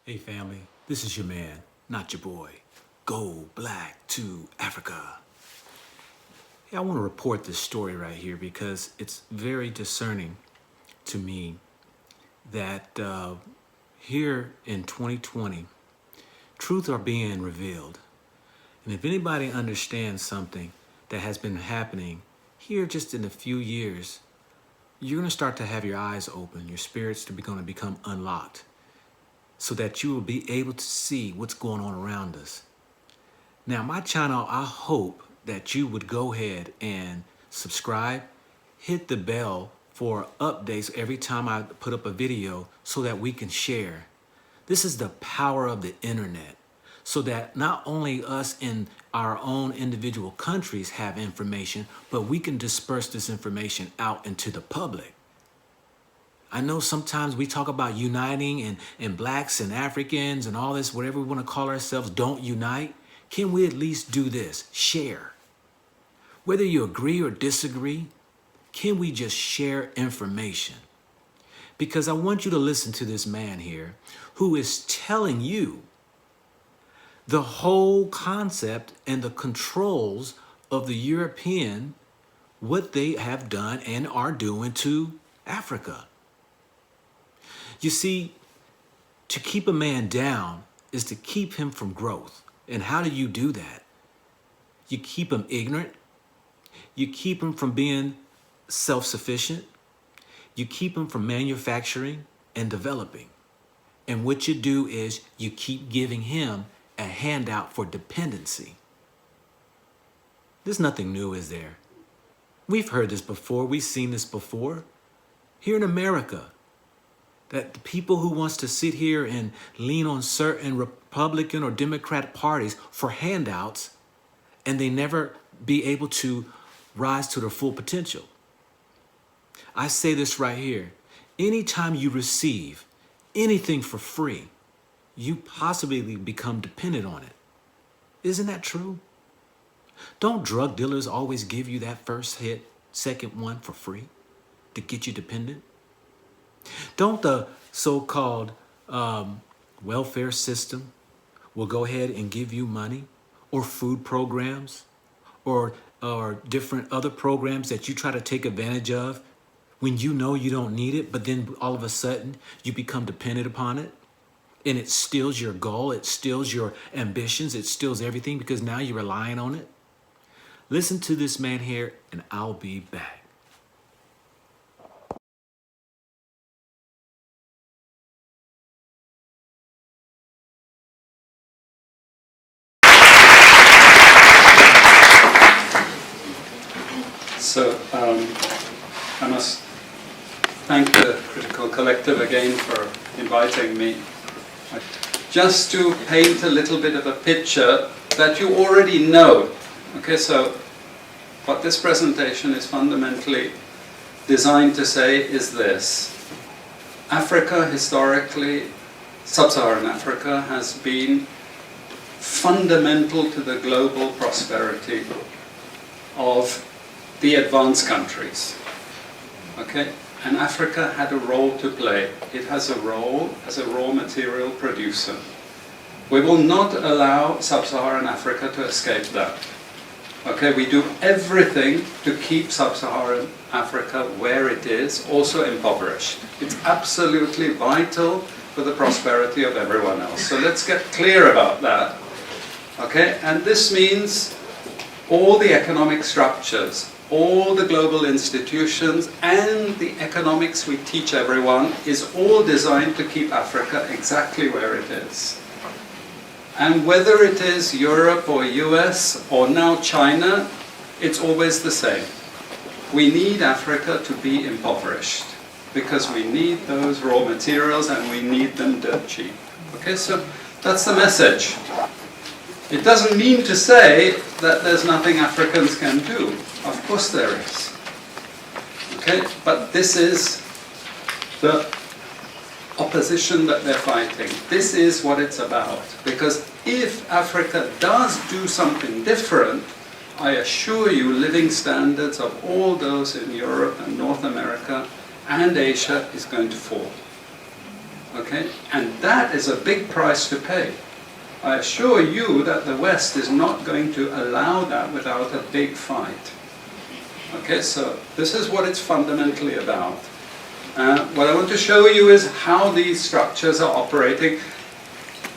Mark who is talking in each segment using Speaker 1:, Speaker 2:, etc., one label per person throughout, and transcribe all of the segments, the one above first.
Speaker 1: Hey family, this is your man, not your boy. Go black to Africa. Hey, I want to report this story right here because it's very discerning to me that here in 2020, truth are being revealed. And if anybody understands something that has been happening here just in a few years, you're going to start to have your eyes open, your spirits going to become unlocked, so that you will be able to see what's going on around us. Now, my channel, I hope that you would go ahead and subscribe, hit the bell for updates every time I put up a video so that we can share. This is the power of the internet, so that not only us in our own individual countries have information, but we can disperse this information out into the public. I know sometimes we talk about uniting and blacks and Africans and all this, whatever we want to call ourselves, don't unite. Can we at least do this? Share. Whether you agree or disagree, can we just share information? Because I want you to listen to this man here who is telling you the whole concept and the controls of the European, what they have done and are doing to Africa. You see, to keep a man down is to keep him from growth. And how do you do that? You keep him ignorant. You keep him from being self-sufficient. You keep him from manufacturing and developing. And what you do is you keep giving him a handout for dependency. There's nothing new, is there? We've heard this before. We've seen this before. Here in America, that the people who wants to sit here and lean on certain Republican or Democrat parties for handouts, and they never be able to rise to their full potential. I say this right here. Anytime you receive anything for free, you possibly become dependent on it. Isn't that true? Don't drug dealers always give you that first hit, second one for free to get you dependent? Don't the so-called welfare system will go ahead and give you money, or food programs, or different other programs that you try to take advantage of when you know you don't need it, but then all of a sudden you become dependent upon it, and it steals your goal, it steals your ambitions, it steals everything because now you're relying on it? Listen to this man here, and I'll be back.
Speaker 2: So I must thank the Critical Collective again for inviting me. Just to paint a little bit of a picture that you already know. Okay, so what this presentation is fundamentally designed to say is this. Africa historically, sub-Saharan Africa, has been fundamental to the global prosperity of the advanced countries, okay? And Africa had a role to play. It has a role as a raw material producer. We will not allow sub-Saharan Africa to escape that. Okay, we do everything to keep sub-Saharan Africa where it is, also impoverished. It's absolutely vital for the prosperity of everyone else. So let's get clear about that. Okay, and this means all the economic structures, all the global institutions, and the economics we teach everyone is all designed to keep Africa exactly where it is. And whether it is Europe or US or now China, it's always the same. We need Africa to be impoverished because we need those raw materials and we need them dirt cheap. Okay, so that's the message. It doesn't mean to say that there's nothing Africans can do. Of course there is. Okay, but this is the opposition that they're fighting. This is what it's about. Because if Africa does do something different, I assure you living standards of all those in Europe and North America and Asia is going to fall. Okay? And that is a big price to pay. I assure you that the West is not going to allow that without a big fight. Okay, so this is what it's fundamentally about. What I want to show you is how these structures are operating.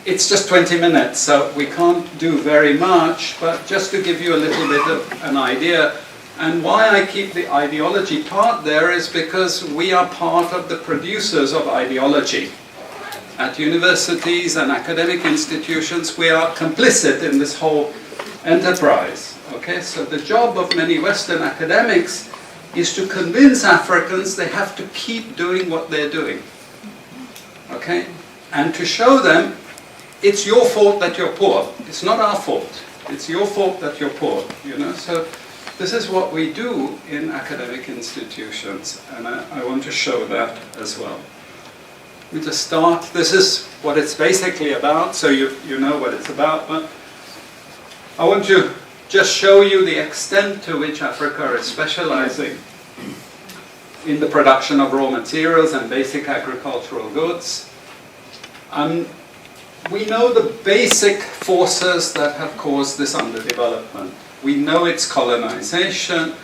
Speaker 2: It's just 20 minutes, so we can't do very much, but just to give you a little bit of an idea. And why I keep the ideology part there is because we are part of the producers of ideology. At universities and academic institutions, we are complicit in this whole enterprise. Okay, so the job of many Western academics is to convince Africans they have to keep doing what they're doing. Okay, and to show them it's your fault that you're poor. It's not our fault. It's your fault that you're poor. You know, so this is what we do in academic institutions, and I want to show that as well. Let me just start. This is what it's basically about, so you know what it's about, but I want to just show you the extent to which Africa is specializing in the production of raw materials and basic agricultural goods. We know the basic forces that have caused this underdevelopment. We know it's colonization.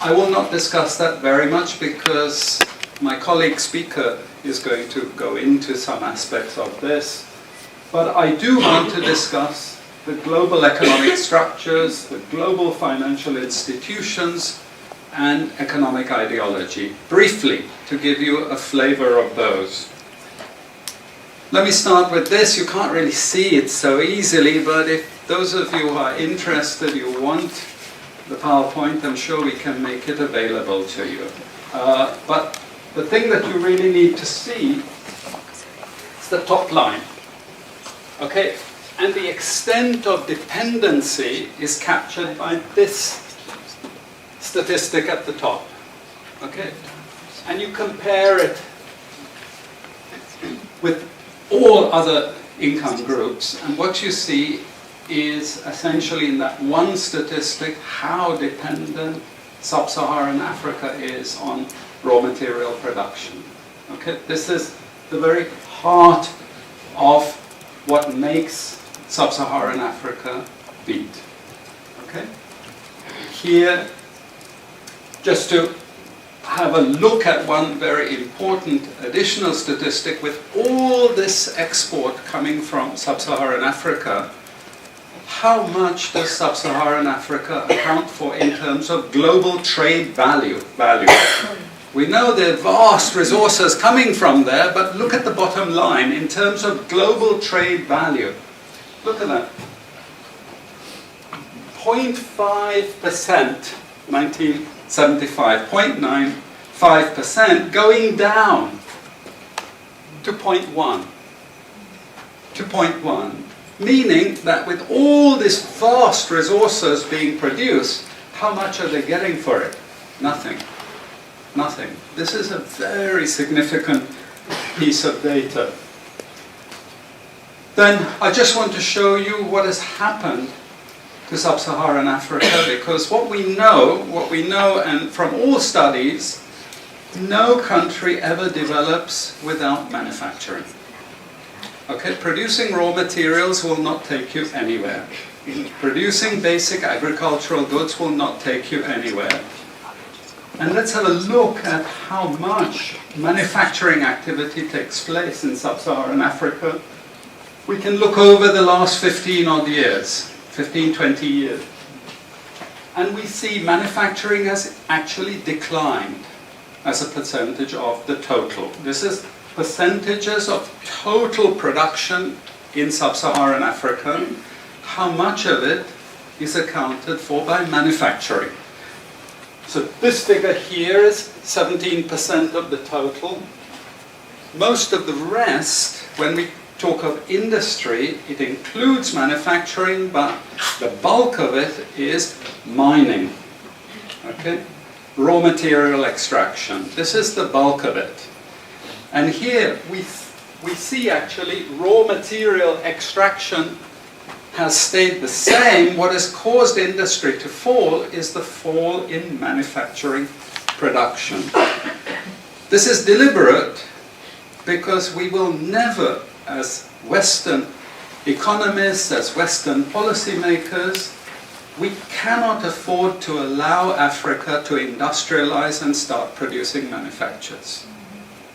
Speaker 2: I will not discuss that very much because my colleague speaker is going to go into some aspects of this. But I do want to discuss the global economic structures, the global financial institutions, and economic ideology, briefly, to give you a flavor of those. Let me start with this. You can't really see it so easily, but if those of you who are interested, you want the PowerPoint, I'm sure we can make it available to you. But the thing that you really need to see is the top line. Okay? And the extent of dependency is captured by this statistic at the top. Okay? And you compare it with all other income groups, and what you see is essentially in that one statistic how dependent sub-Saharan Africa is on raw material production. Okay? This is the very heart of what makes sub-Saharan Africa beat. Okay? Here, just to have a look at one very important additional statistic, with all this export coming from sub-Saharan Africa, how much does sub-Saharan Africa account for in terms of global trade value? We know there are vast resources coming from there, but look at the bottom line in terms of global trade value. Look at that. 0.5%, 1975, 0.95%, going down to 0.1. To 0.1. Meaning that with all these vast resources being produced, how much are they getting for it? Nothing. Nothing. This is a very significant piece of data. Then I just want to show you what has happened to sub-Saharan Africa, because what we know, and from all studies, no country ever develops without manufacturing. Okay, producing raw materials will not take you anywhere. Producing basic agricultural goods will not take you anywhere. And let's have a look at how much manufacturing activity takes place in sub-Saharan Africa. We can look over the last 15 odd years, 15, 20 years. And we see manufacturing has actually declined as a percentage of the total. This is percentages of total production in sub-Saharan Africa. How much of it is accounted for by manufacturing? So this figure here is 17% of the total. Most of the rest, when we talk of industry, it includes manufacturing, but the bulk of it is mining. Okay? Raw material extraction. This is the bulk of it. And here we see actually raw material extraction has stayed the same. What has caused industry to fall is the fall in manufacturing production. This is deliberate because we will never, as Western economists, as Western policymakers, we cannot afford to allow Africa to industrialize and start producing manufactures.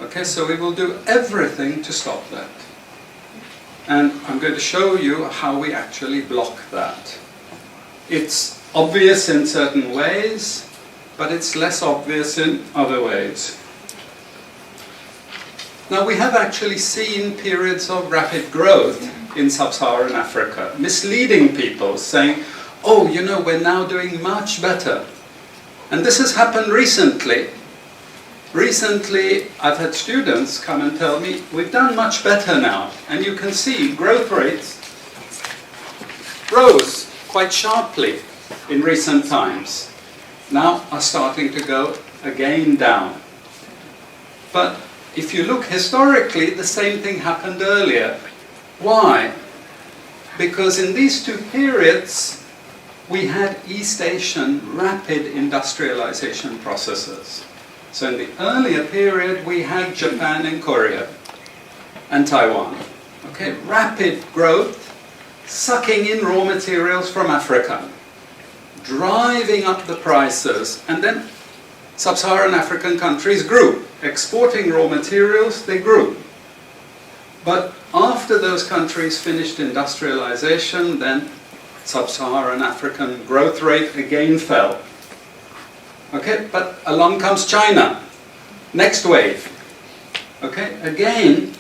Speaker 2: Okay, so we will do everything to stop that. And I'm going to show you how we actually block that. It's obvious in certain ways, but it's less obvious in other ways. Now, we have actually seen periods of rapid growth in sub-Saharan Africa, misleading people, saying, oh, you know, we're now doing much better. And this has happened recently. Recently, I've had students come and tell me, we've done much better now. And you can see growth rates rose quite sharply in recent times. Now are starting to go again down. But if you look historically, the same thing happened earlier. Why? Because in these two periods, we had East Asian rapid industrialization processes. So in the earlier period, we had Japan and Korea and Taiwan. Okay, rapid growth, sucking in raw materials from Africa, driving up the prices, and then sub-Saharan African countries grew. Exporting raw materials, they grew. But after those countries finished industrialization, then sub-Saharan African growth rate again fell. Okay, but along comes China, next wave. Okay, again,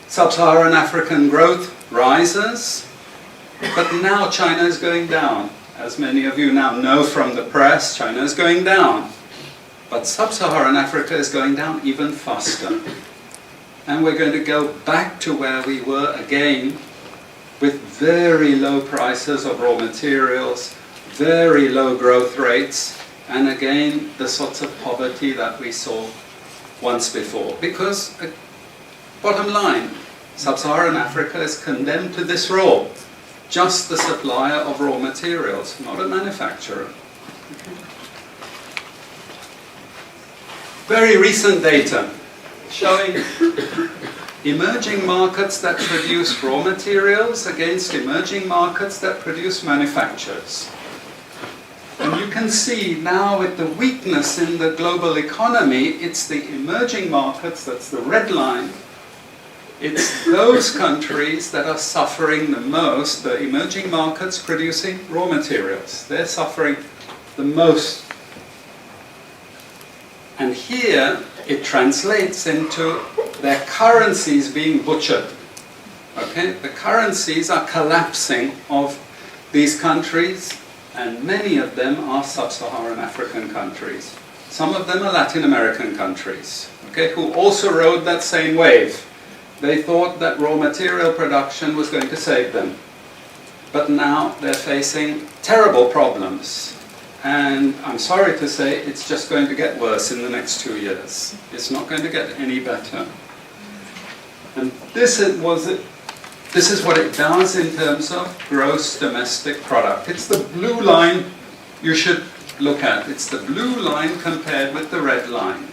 Speaker 2: sub-Saharan African growth rises, but now China is going down. As many of you now know from the press, China is going down. But sub-Saharan Africa is going down even faster. And we're going to go back to where we were again, with very low prices of raw materials, very low growth rates, and again, the sorts of poverty that we saw once before. Because, bottom line, sub-Saharan Africa is condemned to this role. Just the supplier of raw materials, not a manufacturer. Very recent data showing emerging markets that produce raw materials against emerging markets that produce manufactures. And you can see now with the weakness in the global economy, it's the emerging markets, that's the red line, it's those countries that are suffering the most, the emerging markets producing raw materials. They're suffering the most. And here it translates into their currencies being butchered. Okay? The currencies are collapsing of these countries, and many of them are sub-Saharan African countries. Some of them are Latin American countries, okay, who also rode that same wave. They thought that raw material production was going to save them. But now they're facing terrible problems. And I'm sorry to say, it's just going to get worse in the next 2 years. It's not going to get any better. And this is what it does in terms of gross domestic product. It's the blue line you should look at. It's the blue line compared with the red line.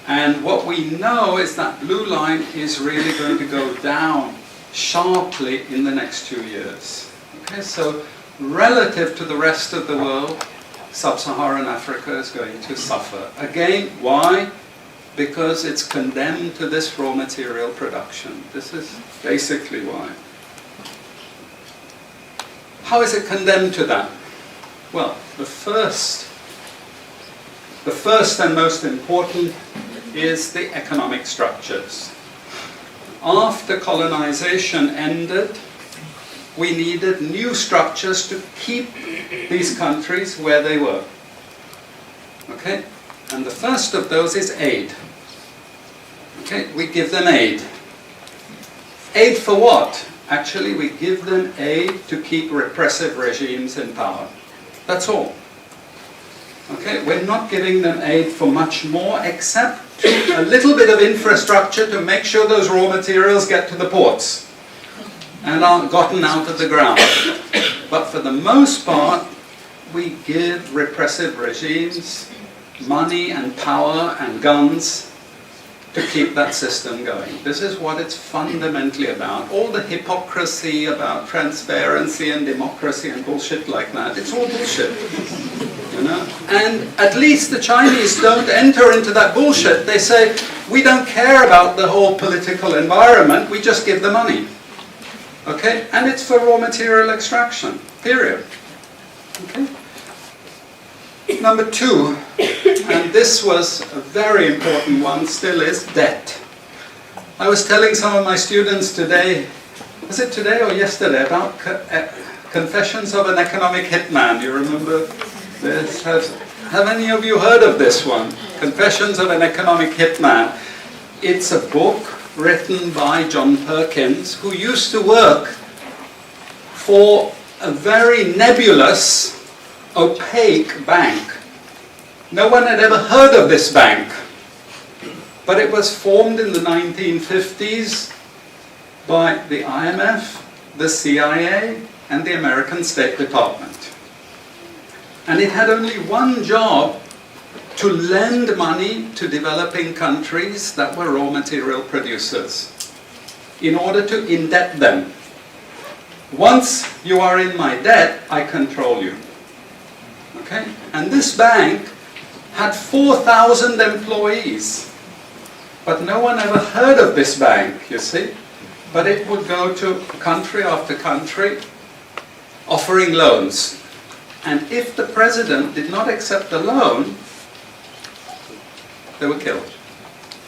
Speaker 2: And what we know is that blue line is really going to go down sharply in the next 2 years. Okay, so relative to the rest of the world, sub-Saharan Africa is going to suffer. Again, why? Because it's condemned to this raw material production. This is basically why. How is it condemned to that? Well, the first and most important is the economic structures. After colonization ended, we needed new structures to keep these countries where they were. Okay? And the first of those is aid. Okay? We give them aid. Aid for what? Actually, we give them aid to keep repressive regimes in power. That's all. Okay? We're not giving them aid for much more, except a little bit of infrastructure to make sure those raw materials get to the ports and are gotten out of the ground. But for the most part, we give repressive regimes money and power and guns to keep that system going. This is what it's fundamentally about. All the hypocrisy about transparency and democracy and bullshit like that, it's all bullshit. You know? And at least the Chinese don't enter into that bullshit. They say, we don't care about the whole political environment, we just give the money. Okay? And it's for raw material extraction, period. Okay? Number 2, and this was a very important one, still is debt. I was telling some of my students today, was it today or yesterday, about Confessions of an Economic Hitman. Do you remember this? Have any of you heard of this one? Confessions of an Economic Hitman. It's a book written by John Perkins, who used to work for a very nebulous, opaque bank. No one had ever heard of this bank, but it was formed in the 1950s by the IMF, the CIA, and the American State Department. And it had only one job: to lend money to developing countries that were raw material producers in order to indebt them. Once you are in my debt, I control you. Okay? And this bank had 4,000 employees. But no one ever heard of this bank, you see. But it would go to country after country offering loans. And if the president did not accept the loan, they were killed.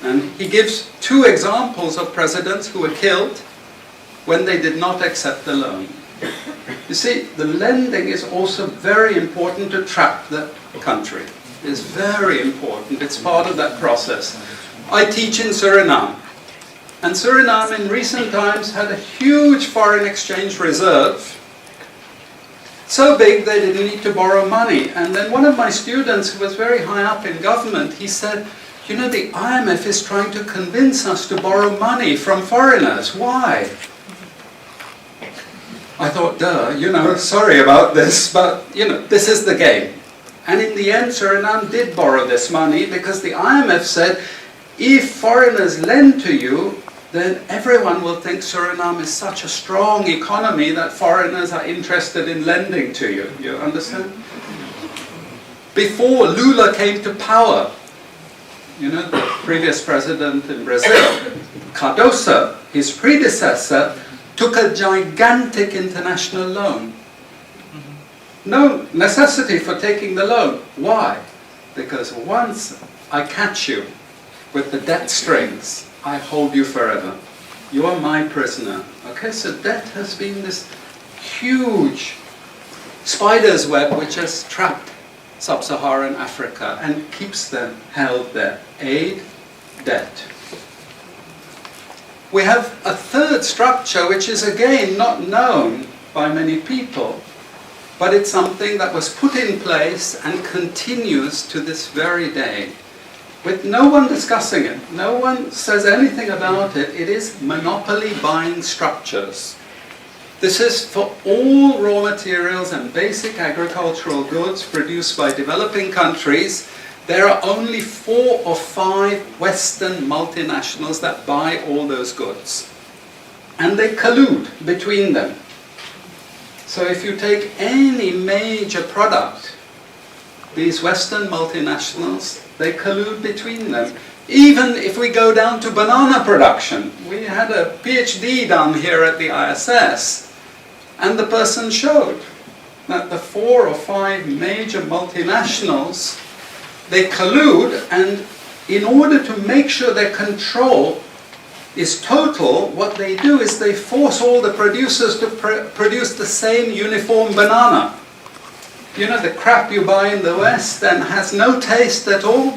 Speaker 2: And he gives 2 examples of presidents who were killed when they did not accept the loan. You see, the lending is also very important to trap the country. It's very important. It's part of that process. I teach in Suriname. And Suriname in recent times had a huge foreign exchange reserve. So big they didn't need to borrow money. And then one of my students who was very high up in government, he said, you know, the IMF is trying to convince us to borrow money from foreigners. Why? I thought, duh, you know, sorry about this, but, you know, this is the game. And in the end, Suriname did borrow this money because the IMF said, if foreigners lend to you, then everyone will think Suriname is such a strong economy that foreigners are interested in lending to you. You understand? Before Lula came to power, you know, the previous president in Brazil, Cardoso, his predecessor, took a gigantic international loan. No necessity for taking the loan. Why? Because once I catch you with the debt strings, I hold you forever. You are my prisoner. Okay, so debt has been this huge spider's web which has trapped sub-Saharan Africa and keeps them held there. Aid, debt. We have a third structure which is again not known by many people, but it's something that was put in place and continues to this very day, with no one discussing it. No one says anything about it. It is monopoly buying structures. This is for all raw materials and basic agricultural goods produced by developing countries. There are only 4 or 5 Western multinationals that buy all those goods. And they collude between them. So if you take any major product, these Western multinationals, they collude between them. Even if we go down to banana production, we had a PhD done here at the ISS, and the person showed that the 4 or 5 major multinationals, they collude, and in order to make sure their control is total, what they do is they force all the producers to produce the same uniform banana. You know, the crap you buy in the West and has no taste at all.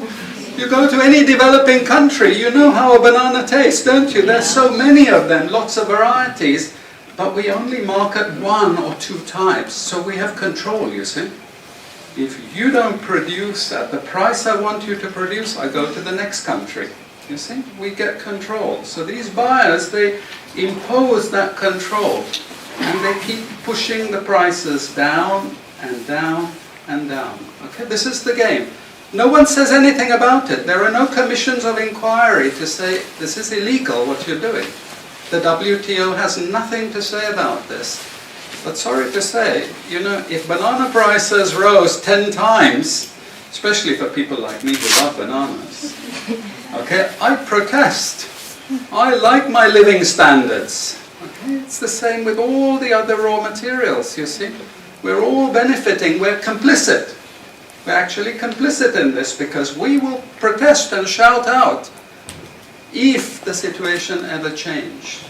Speaker 2: You go to any developing country, you know how a banana tastes, don't you? There's so many of them, lots of varieties, but we only market 1 or 2 types, so we have control, you see. If you don't produce at the price I want you to produce, I go to the next country. You see, we get control. So these buyers, they impose that control, and they keep pushing the prices down and down and down. Okay, this is the game. No one says anything about it. There are no commissions of inquiry to say, this is illegal, what you're doing. The WTO has nothing to say about this. But sorry to say, you know, if banana prices rose 10 times, especially for people like me who love bananas, okay, I protest. I like my living standards. Okay, it's the same with all the other raw materials, you see. We're all benefiting, we're complicit. We're actually complicit in this because we will protest and shout out if the situation ever changed.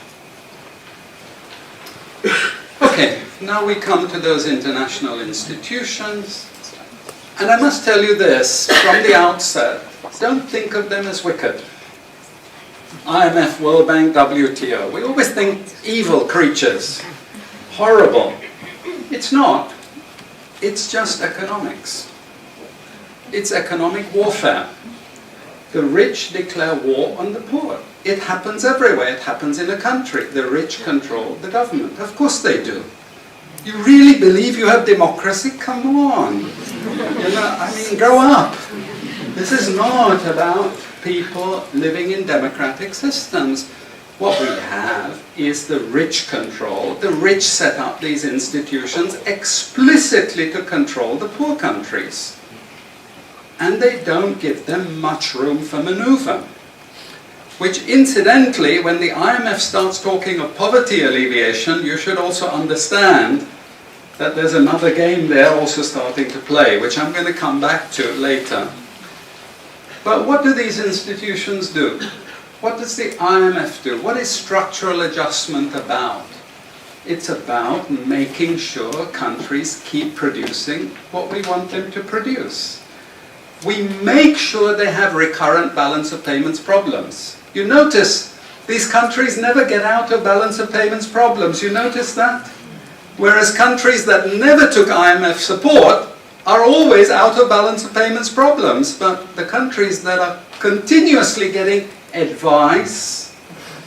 Speaker 2: Okay, now we come to those international institutions. And I must tell you this from the outset, don't think of them as wicked. IMF, World Bank, WTO. We always think evil creatures, horrible. It's not. It's just economics. It's economic warfare. The rich declare war on the poor. It happens everywhere. It happens in a country. The rich control the government. Of course they do. You really believe you have democracy? Come on. You know, I mean, grow up. This is not about people living in democratic systems. What we have is the rich control. The rich set up these institutions explicitly to control the poor countries. And they don't give them much room for maneuver. Which incidentally, when the IMF starts talking of poverty alleviation, you should also understand that there's another game there also starting to play, which I'm going to come back to later. But what do these institutions do? What does the IMF do? What is structural adjustment about? It's about making sure countries keep producing what we want them to produce. We make sure they have recurrent balance of payments problems. You notice these countries never get out of balance of payments problems. You notice that? Whereas countries that never took IMF support are always out of balance of payments problems. But the countries that are continuously getting advice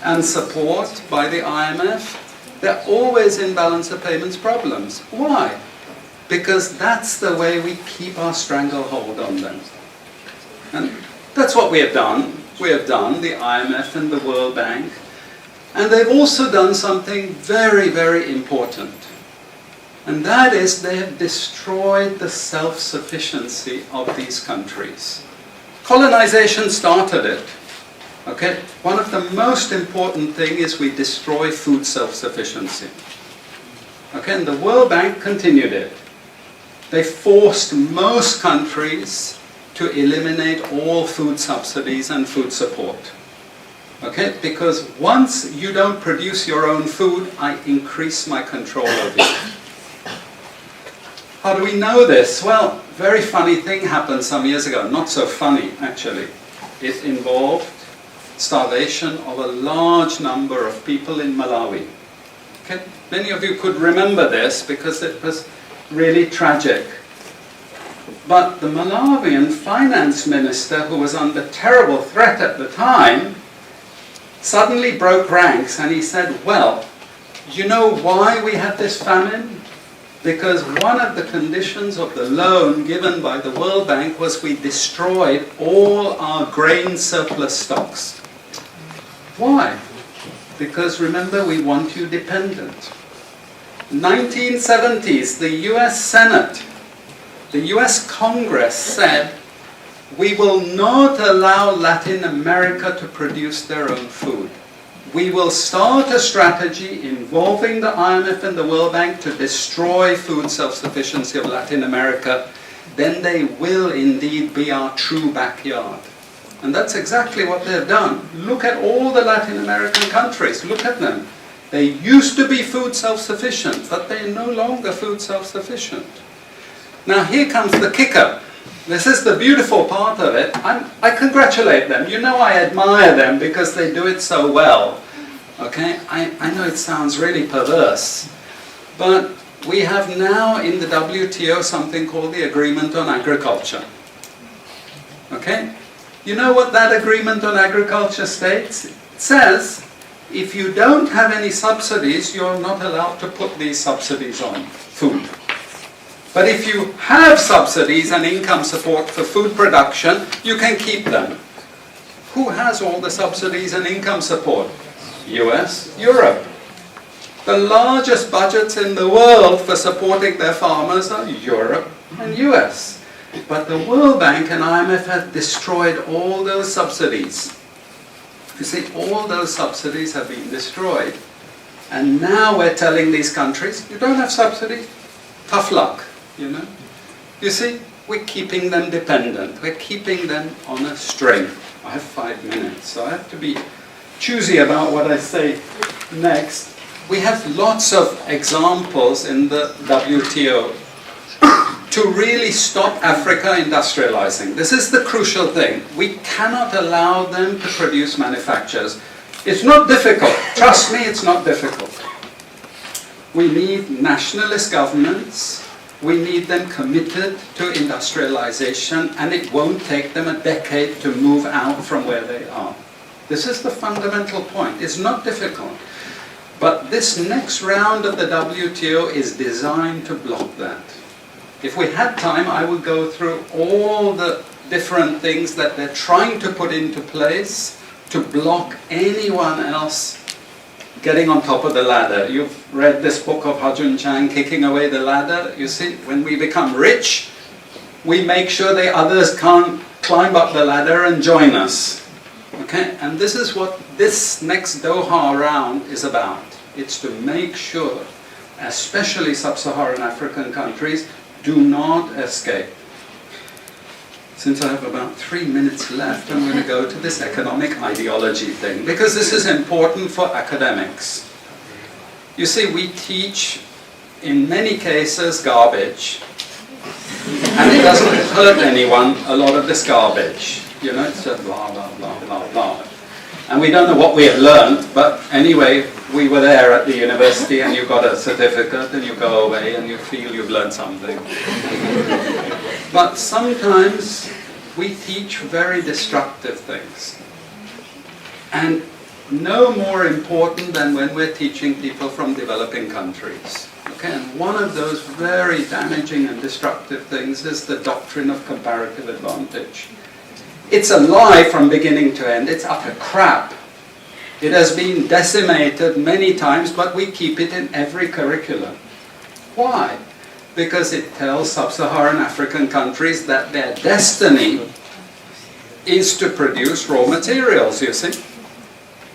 Speaker 2: and support by the IMF, they're always in balance of payments problems. Why? Because that's the way we keep our stranglehold on them. And that's what we have done. We have done, the IMF and the World Bank. And they've also done something very, very important. And that is they have destroyed the self-sufficiency of these countries. Colonization started it. Okay? One of the most important things is we destroy food self-sufficiency. Okay? And the World Bank continued it. They forced most countries to eliminate all food subsidies and food support. Okay? Because once you don't produce your own food, I increase my control over you. How do we know this? Well, very funny thing happened some years ago. Not so funny, actually. It involved starvation of a large number of people in Malawi. Okay? Many of you could remember this because it was really tragic. But the Malawian finance minister, who was under terrible threat at the time, suddenly broke ranks and he said, well, you know why we had this famine? Because one of the conditions of the loan given by the World Bank was we destroyed all our grain surplus stocks. Why? Because remember, we want you dependent. 1970s, the US Senate, the US Congress said, we will not allow Latin America to produce their own food. We will start a strategy involving the IMF and the World Bank to destroy food self-sufficiency of Latin America. Then they will indeed be our true backyard. And that's exactly what they've done. Look at all the Latin American countries. Look at them. They used to be food self-sufficient, but they're no longer food self-sufficient. Now here comes the kicker. This is the beautiful part of it. I congratulate them. You know, I admire them because they do it so well. Okay? I know it sounds really perverse, but we have now in the WTO something called the Agreement on Agriculture. Okay? You know what that Agreement on Agriculture states? It says, if you don't have any subsidies, you're not allowed to put these subsidies on food. But if you have subsidies and income support for food production, you can keep them. Who has all the subsidies and income support? US, Europe. The largest budgets in the world for supporting their farmers are Europe and US. But the World Bank and IMF have destroyed all those subsidies. You see, all those subsidies have been destroyed. And now we're telling these countries, you don't have subsidies? Tough luck, you know. You see, we're keeping them dependent. We're keeping them on a string. I have 5 minutes, so I have to be choosy about what I say next. We have lots of examples in the WTO to really stop Africa industrializing. This is the crucial thing. We cannot allow them to produce manufacturers. It's not difficult. Trust me, it's not difficult. We need nationalist governments. We need them committed to industrialization, and it won't take them a decade to move out from where they are. This is the fundamental point. It's not difficult. But this next round of the WTO is designed to block that. If we had time, I would go through all the different things that they're trying to put into place to block anyone else getting on top of the ladder. You've read this book of Hajun Chang, Kicking Away the Ladder. You see, when we become rich, we make sure the others can't climb up the ladder and join us. Okay? And this is what this next Doha round is about. It's to make sure, especially sub-Saharan African countries, do not escape. Since I have about 3 minutes left, I'm going to go to this economic ideology thing, because this is important for academics. You see, we teach, in many cases, garbage. And it doesn't hurt anyone, a lot of this garbage. You know, it's just blah, blah, blah, blah, blah. And we don't know what we have learned, but anyway, we were there at the university and you got a certificate and you go away and you feel you've learned something. But sometimes we teach very destructive things. And no more important than when we're teaching people from developing countries. Okay, and one of those very damaging and destructive things is the doctrine of comparative advantage. It's a lie from beginning to end. It's utter crap. It has been decimated many times, but we keep it in every curriculum. Why? Because it tells sub-Saharan African countries that their destiny is to produce raw materials, you see.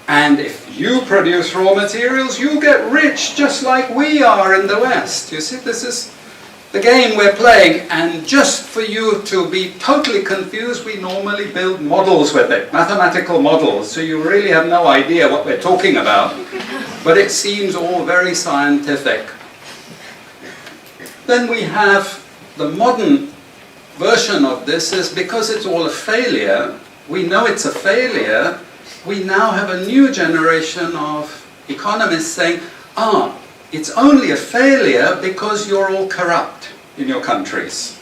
Speaker 2: And if you produce raw materials, you get rich just like we are in the West. You see, this is the game we're playing, and just for you to be totally confused, we normally build models with it, mathematical models, so you really have no idea what we're talking about, but it seems all very scientific. Then we have the modern version of this is because it's all a failure, we know it's a failure, we now have a new generation of economists saying, it's only a failure because you're all corrupt in your countries.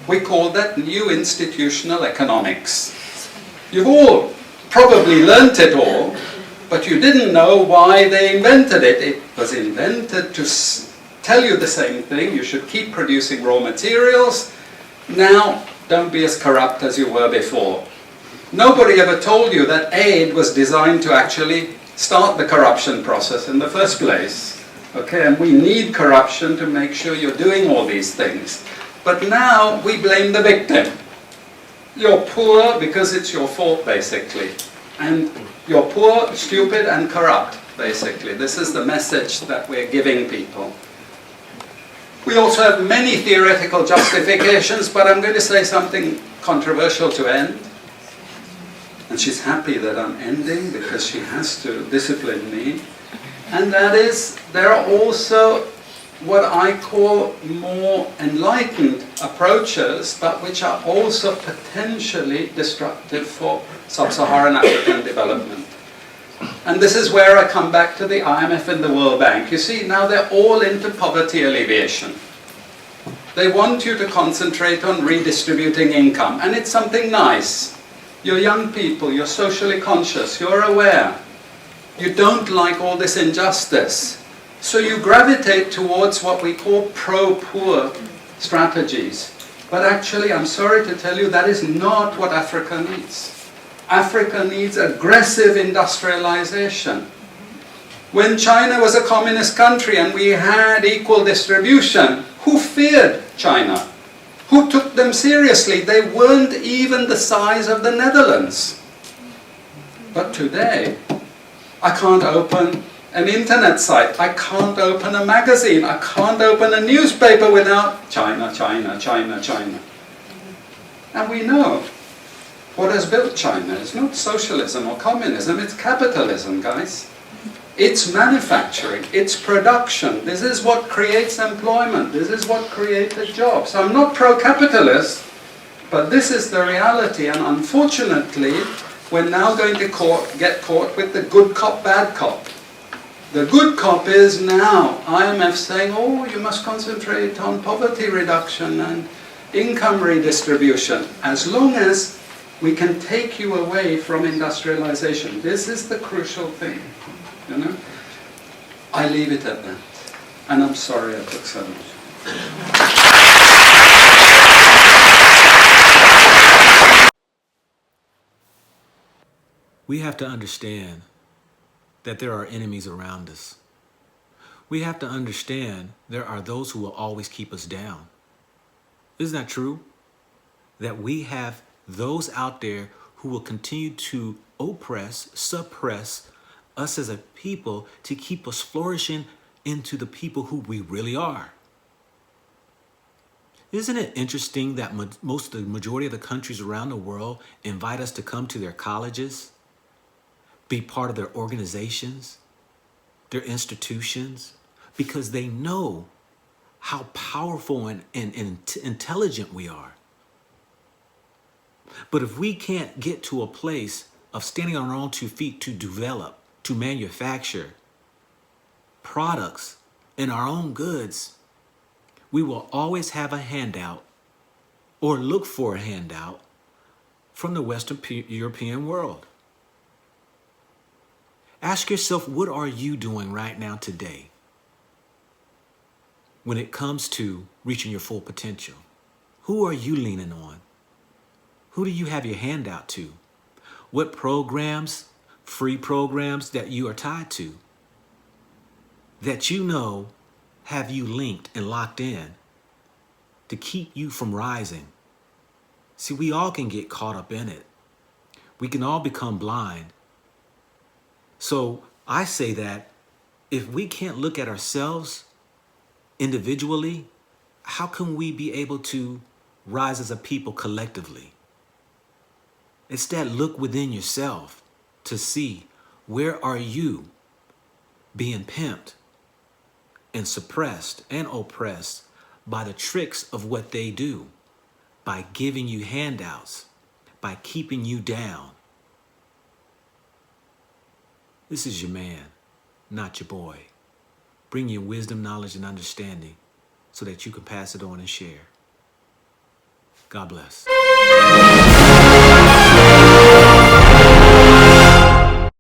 Speaker 2: We call that new institutional economics. You've all probably learnt it all, but you didn't know why they invented it. It was invented to tell you the same thing. You should keep producing raw materials. Now, don't be as corrupt as you were before. Nobody ever told you that aid was designed to actually start the corruption process in the first place. Okay, and we need corruption to make sure you're doing all these things. But now we blame the victim. You're poor because it's your fault, basically. And you're poor, stupid, and corrupt, basically. This is the message that we're giving people. We also have many theoretical justifications, but I'm going to say something controversial to end. And she's happy that I'm ending because she has to discipline me. And that is, there are also what I call more enlightened approaches, but which are also potentially destructive for sub-Saharan African development. And this is where I come back to the IMF and the World Bank. You see, now they're all into poverty alleviation. They want you to concentrate on redistributing income, and it's something nice. You're young people, you're socially conscious, you're aware. You don't like all this injustice. So you gravitate towards what we call pro-poor strategies. But actually, I'm sorry to tell you, that is not what Africa needs. Africa needs aggressive industrialization. When China was a communist country and we had equal distribution, who feared China? Who took them seriously? They weren't even the size of the Netherlands. But today, I can't open an internet site, I can't open a magazine, I can't open a newspaper without China, China, China, China. And we know what has built China. It's not socialism or communism, it's capitalism, guys. It's manufacturing, it's production. This is what creates employment, this is what created jobs. I'm not pro-capitalist, but this is the reality, and unfortunately, we're now going to get caught with the good cop, bad cop. The good cop is now IMF saying, oh, you must concentrate on poverty reduction and income redistribution, as long as we can take you away from industrialization. This is the crucial thing, you know. I leave it at that. And I'm sorry I took so much.
Speaker 1: We have to understand that there are enemies around us. We have to understand there are those who will always keep us down. Isn't that true? That we have those out there who will continue to oppress, suppress us as a people to keep us flourishing into the people who we really are. Isn't it interesting that the majority of the countries around the world invite us to come to their colleges, be part of their organizations, their institutions, because they know how powerful and intelligent we are. But if we can't get to a place of standing on our own 2 feet to develop, to manufacture products and our own goods, we will always have a handout or look for a handout from the Western European world. Ask yourself, what are you doing right now today when it comes to reaching your full potential? Who are you leaning on? Who do you have your hand out to? What programs, free programs that you are tied to that you know have you linked and locked in to keep you from rising? See, we all can get caught up in it. We can all become blind. So I say that if we can't look at ourselves individually, how can we be able to rise as a people collectively? Instead, look within yourself to see, where are you being pimped and suppressed and oppressed by the tricks of what they do, by giving you handouts, by keeping you down. This is your man, not your boy. Bring your wisdom, knowledge, and understanding so that you can pass it on and share. God bless.